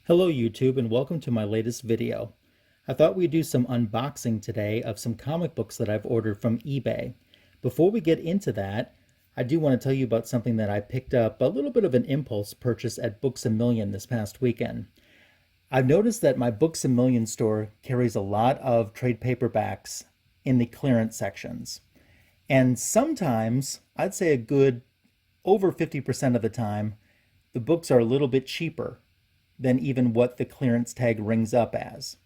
Hello YouTube and welcome to my latest video. I thought we'd do some unboxing today of some comic books that I've ordered from eBay. Before we get into that, I do want to tell you about something that I picked up, a little bit of an impulse purchase at Books A Million this past weekend. I've noticed that my Books A Million store carries a lot of trade paperbacks in the clearance sections. And sometimes, I'd say a good over 50% of the time, the books are a little bit cheaper than even what the clearance tag rings up as.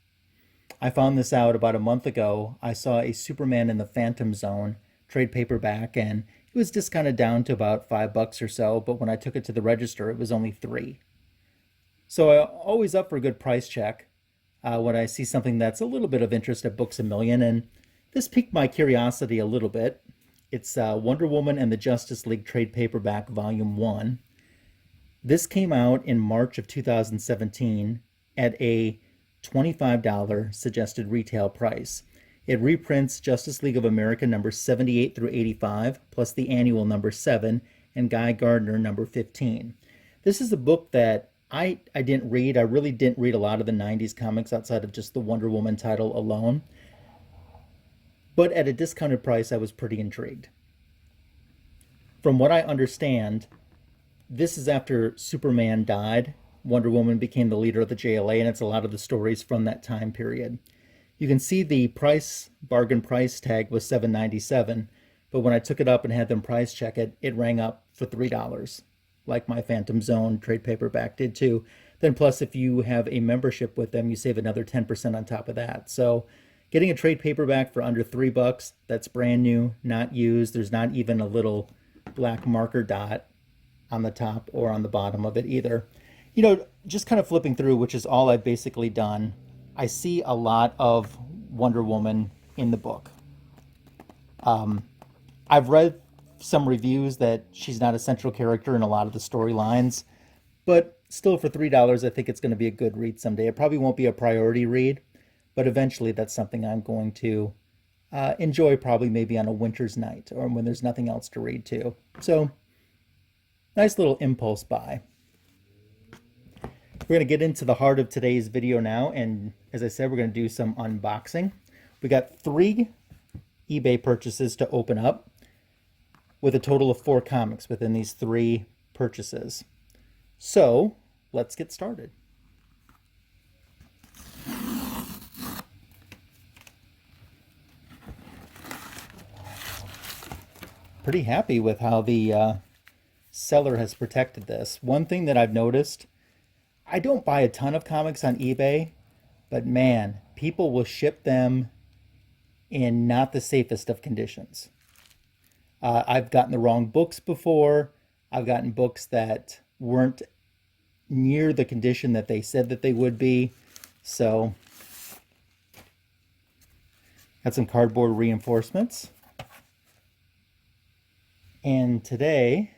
I found this out about a month ago. I saw a Superman in the Phantom Zone trade paperback and it was discounted down to about $5 or so, but when I took it to the register it was only $3. So I'm always up for a good price check when I see something that's a little bit of interest at Books A Million, and this piqued my curiosity a little bit. It's Wonder Woman and the Justice League trade paperback volume 1. This came out in March of 2017 at a $25 suggested retail price. It reprints Justice League of America numbers 78 through 85, plus the annual number 7, and Guy Gardner number 15. This is a book that I didn't read. I really didn't read a lot of the 90s comics outside of just the Wonder Woman title alone. But at a discounted price, I was pretty intrigued. From what I understand, this is after Superman died. Wonder Woman became the leader of the JLA, and it's a lot of the stories from that time period. You can see the bargain price tag was $7.97, but when I took it up and had them price check it, it rang up for $3, like my Phantom Zone trade paperback did too. Then plus, if you have a membership with them, you save another 10% on top of that. So getting a trade paperback for under $3, that's brand new, not used. There's not even a little black marker dot on the top or on the bottom of it either. You know, just kind of flipping through, which is all I've basically done, I see a lot of Wonder Woman in the book. I've read some reviews that she's not a central character in a lot of the storylines, but still for $3, I think it's going to be a good read someday. It probably won't be a priority read, but eventually that's something I'm going to enjoy, probably maybe on a winter's night or when there's nothing else to read too. So nice little impulse buy. We're going to get into the heart of today's video now, and as I said, we're going to do some unboxing. We got 3 eBay purchases to open up with a total of 4 comics within these 3 purchases. So let's get started. Pretty happy with how the seller has protected this. One thing that I've noticed, I don't buy a ton of comics on eBay, but man, people will ship them in not the safest of conditions. I've gotten the wrong books before. I've gotten books that weren't near the condition that they said that they would be. So, got some cardboard reinforcements. And today,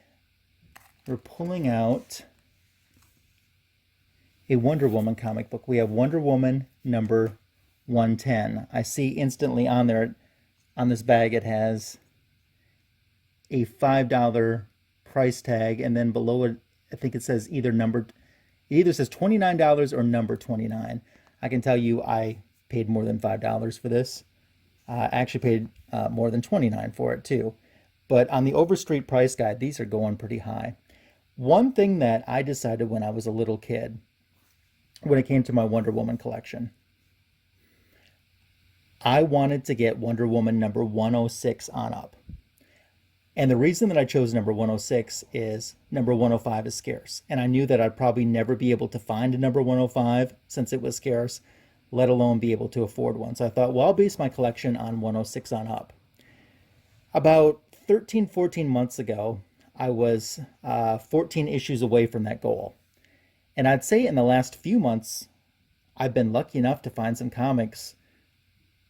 we're pulling out a Wonder Woman comic book. We have Wonder Woman number 110. I see instantly on there, on this bag, it has a $5 price tag, and then below it, I think it says it either says $29 or number 29. I can tell you I paid more than $5 for this. I actually paid more than $29 for it too. But on the Overstreet price guide, these are going pretty high. One thing that I decided when I was a little kid, when it came to my Wonder Woman collection, I wanted to get Wonder Woman number 106 on up. And the reason that I chose number 106 is number 105 is scarce. And I knew that I'd probably never be able to find a number 105 since it was scarce, let alone be able to afford one. So I thought, well, I'll base my collection on 106 on up. About 13, 14 months ago, I was 14 issues away from that goal. And I'd say in the last few months, I've been lucky enough to find some comics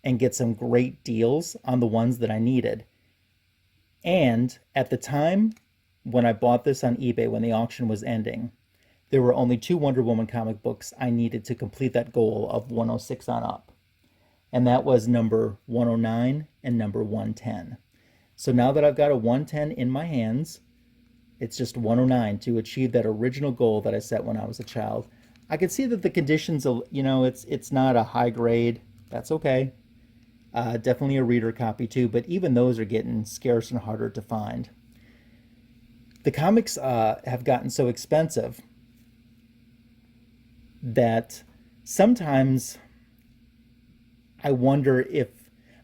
and get some great deals on the ones that I needed. And at the time when I bought this on eBay, when the auction was ending, there were only 2 Wonder Woman comic books I needed to complete that goal of 106 on up. And that was number 109 and number 110. So now that I've got a 110 in my hands, it's just 109 to achieve that original goal that I set when I was a child. I can see that the conditions, it's not a high grade. That's okay. Definitely a reader copy too, but even those are getting scarce and harder to find. The comics have gotten so expensive that sometimes I wonder if,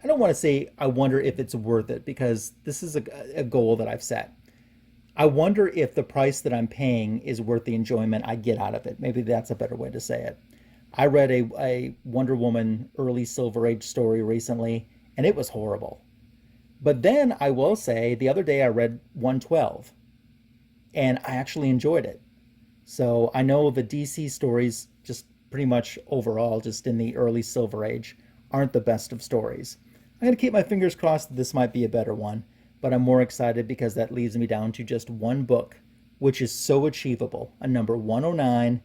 I don't want to say I wonder if it's worth it, because this is a goal that I've set. I wonder if the price that I'm paying is worth the enjoyment I get out of it. Maybe that's a better way to say it. I read a Wonder Woman early Silver Age story recently, and it was horrible. But then I will say the other day I read 112, and I actually enjoyed it. So I know the DC stories, just pretty much overall, just in the early Silver Age, aren't the best of stories. I'm going to keep my fingers crossed that this might be a better one, but I'm more excited because that leads me down to just one book, which is so achievable, a number 109,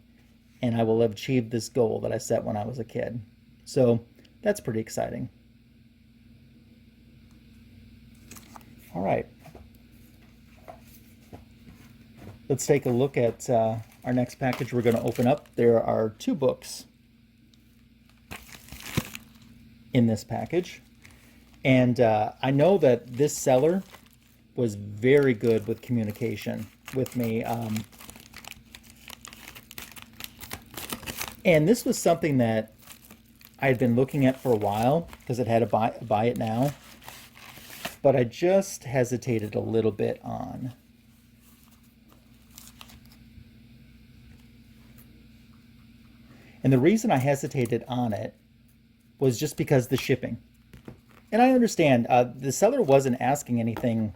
and I will have achieved this goal that I set when I was a kid. So that's pretty exciting. All right. Let's take a look at our next package we're going to open up. There are two books in this package. And I know that this seller was very good with communication with me. And this was something that I had been looking at for a while because it had a buy it now. But I just hesitated a little bit on. And the reason I hesitated on it was just because the shipping. And I understand the seller wasn't asking anything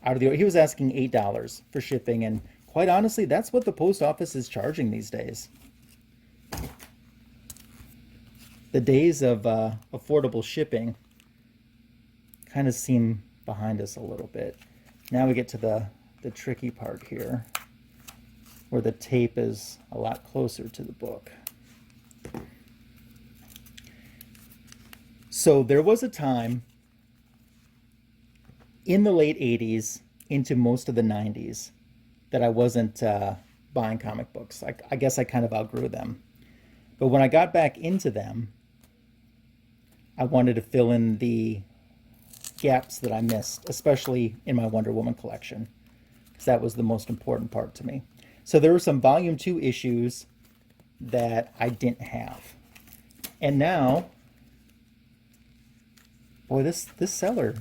out of the, he was asking $8 for shipping, and quite honestly, that's what the post office is charging these days. The days of affordable shipping kind of seem behind us a little bit. Now we get to the tricky part here, where the tape is a lot closer to the book. So there was a time in the late 80s into most of the 90s that I wasn't buying comic books. I guess I kind of outgrew them. But when I got back into them, I wanted to fill in the gaps that I missed, especially in my Wonder Woman collection, because that was the most important part to me. So there were some Volume 2 issues that I didn't have. And now, boy, this seller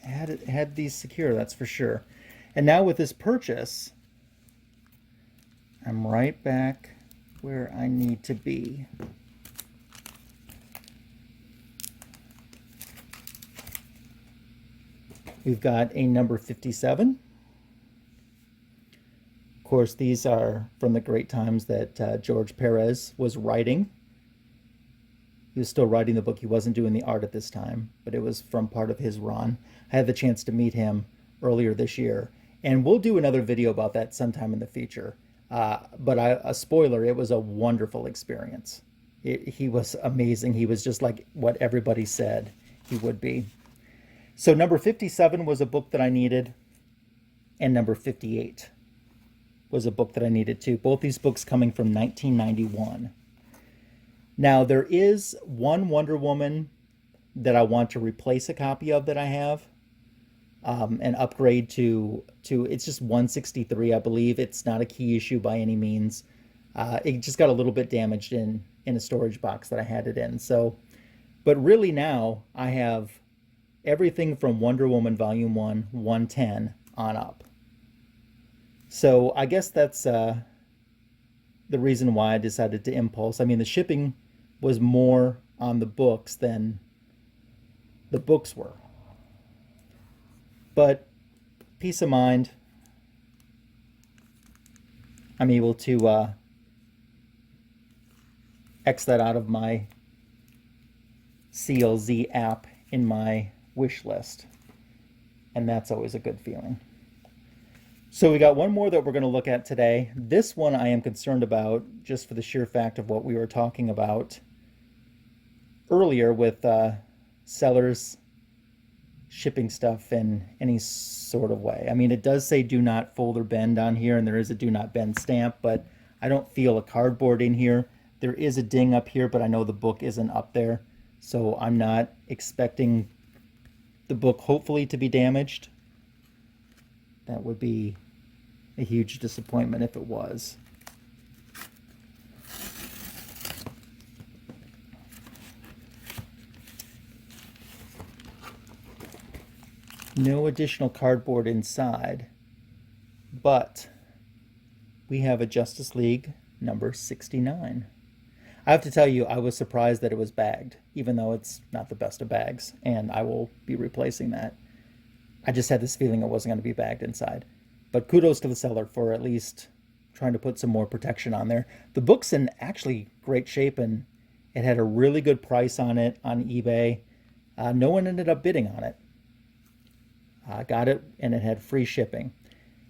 had these secure, that's for sure. And now with this purchase, I'm right back where I need to be. We've got a number 57. Of course, these are from the great times that George Perez was writing. He was still writing the book. He wasn't doing the art at this time, but it was from part of his run. I had the chance to meet him earlier this year, and we'll do another video about that sometime in the future. But a spoiler, it was a wonderful experience. He was amazing. He was just like what everybody said he would be. So number 57 was a book that I needed, and number 58 was a book that I needed too. Both these books coming from 1991. Now, there is one Wonder Woman that I want to replace a copy of that I have, and upgrade to it's just 163, I believe. It's not a key issue by any means. It just got a little bit damaged in a storage box that I had it in. So, but really now I have everything from Wonder Woman Volume 1, 110 on up. So I guess that's the reason why I decided to impulse. I mean, the shipping was more on the books than the books were. But peace of mind, I'm able to X that out of my CLZ app in my wish list. And that's always a good feeling. So we got one more that we're going to look at today. This one I am concerned about just for the sheer fact of what we were talking about earlier with sellers shipping stuff in any sort of way. I mean, it does say do not fold or bend on here, and there is a do not bend stamp, but I don't feel a cardboard in here. There is a ding up here, but I know the book isn't up there, so I'm not expecting the book hopefully to be damaged. That would be a huge disappointment if it was. No additional cardboard inside, but we have a Justice League number 69. I have to tell you, I was surprised that it was bagged, even though it's not the best of bags, and I will be replacing that. I just had this feeling it wasn't going to be bagged inside. But kudos to the seller for at least trying to put some more protection on there. The book's in actually great shape, and it had a really good price on it on eBay. No one ended up bidding on it. I got it, and it had free shipping.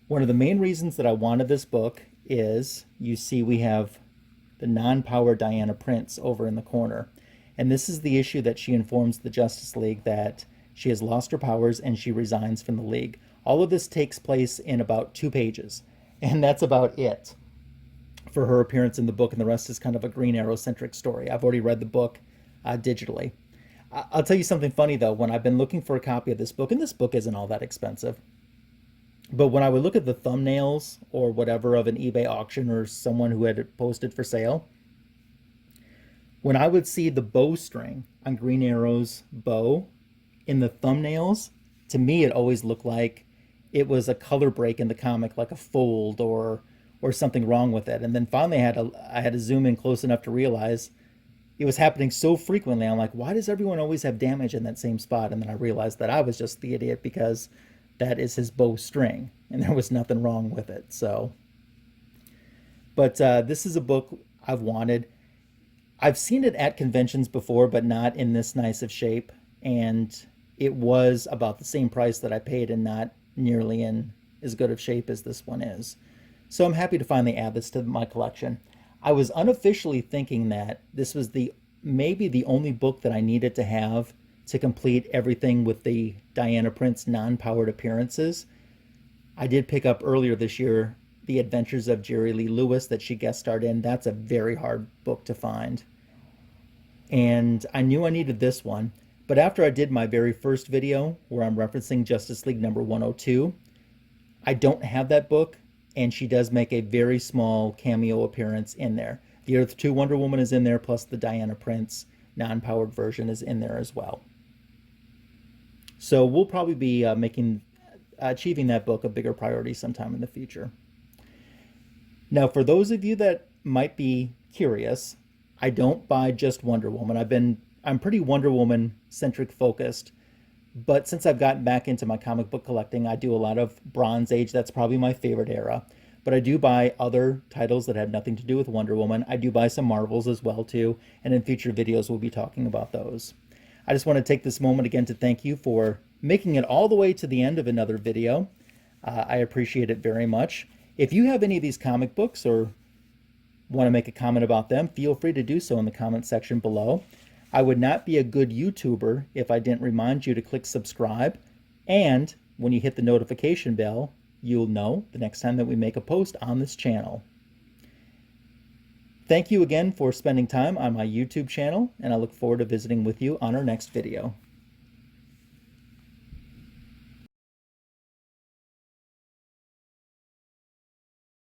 One of the main reasons that I wanted this book is, you see we have the non-powered Diana Prince over in the corner. And this is the issue that she informs the Justice League that she has lost her powers and she resigns from the League. All of this takes place in about 2 pages, and that's about it for her appearance in the book, and the rest is kind of a Green Arrow-centric story. I've already read the book digitally. I'll tell you something funny, though. When I've been looking for a copy of this book, and this book isn't all that expensive, but when I would look at the thumbnails or whatever of an eBay auction or someone who had it posted for sale, when I would see the bowstring on Green Arrow's bow in the thumbnails, to me it always looked like it was a color break in the comic, like a fold or something wrong with it. And then finally I had to zoom in close enough to realize it was happening so frequently. I'm like, why does everyone always have damage in that same spot? And then I realized that I was just the idiot because that is his bowstring and there was nothing wrong with it. So, but this is a book I've wanted. I've seen it at conventions before, but not in this nice of shape. And it was about the same price that I paid and not nearly in as good of shape as this one is. So I'm happy to finally add this to my collection. I was unofficially thinking that this was maybe the only book that I needed to have to complete everything with the Diana Prince non-powered appearances. I did pick up earlier this year The Adventures of Jerry Lee Lewis that she guest starred in. That's a very hard book to find. And I knew I needed this one. But after I did my very first video where I'm referencing Justice League number 102, I don't have that book, and she does make a very small cameo appearance in there. The Earth 2 Wonder Woman is in there, plus the Diana Prince non-powered version is in there as well. So we'll probably be achieving that book a bigger priority sometime in the future. Now, for those of you that might be curious, I don't buy just Wonder Woman. I'm pretty Wonder Woman centric focused, but since I've gotten back into my comic book collecting, I do a lot of Bronze Age. That's probably my favorite era. But I do buy other titles that have nothing to do with Wonder Woman. I do buy some Marvels as well too, and in future videos we'll be talking about those. I just want to take this moment again to thank you for making it all the way to the end of another video. I appreciate it very much. If you have any of these comic books or want to make a comment about them, feel free to do so in the comment section below. I would not be a good YouTuber if I didn't remind you to click subscribe, and when you hit the notification bell, you'll know the next time that we make a post on this channel. Thank you again for spending time on my YouTube channel, and I look forward to visiting with you on our next video.